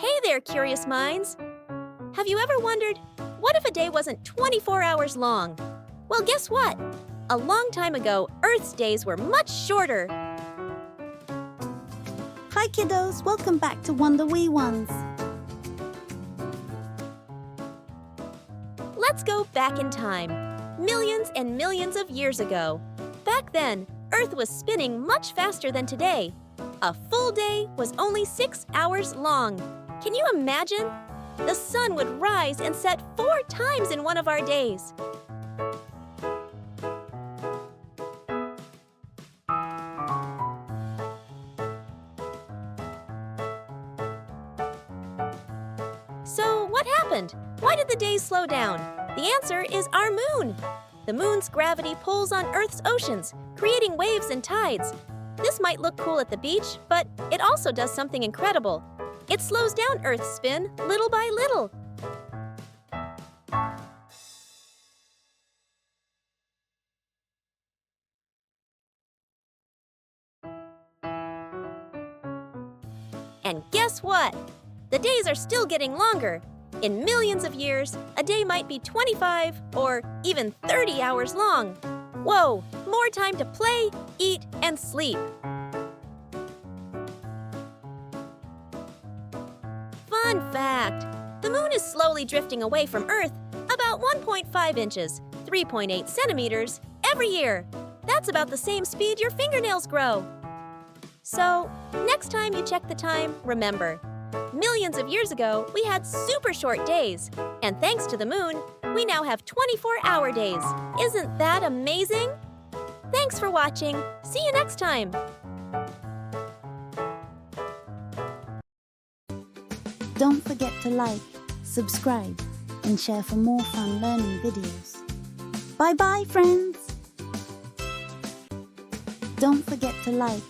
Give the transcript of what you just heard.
Hey there, curious minds! Have you ever wondered, what if a day wasn't 24 hours long? Well, guess what? A long time ago, Earth's days were much shorter. Hi kiddos, welcome back to Wonder Wee Ones. Let's go back in time, millions and millions of years ago. Back then, Earth was spinning much faster than today. A full day was only 6 hours long. Can you imagine? The sun would rise and set 4 times in one of our days. So what happened? Why did the days slow down? The answer is our moon. The moon's gravity pulls on Earth's oceans, creating waves and tides. This might look cool at the beach, but it also does something incredible. It slows down Earth's spin little by little. And guess what? The days are still getting longer. In millions of years, a day might be 25 or even 30 hours long. Whoa, more time to play, eat, and sleep. Fun fact, the moon is slowly drifting away from Earth about 1.5 inches, 3.8 centimeters, every year. That's about the same speed your fingernails grow. So, next time you check the time, remember, millions of years ago, we had super short days. And thanks to the moon, we now have 24-hour days. Isn't that amazing? Thanks for watching. See you next time. Don't forget to like, subscribe, and share for more fun learning videos. Bye-bye, friends! Don't forget to like,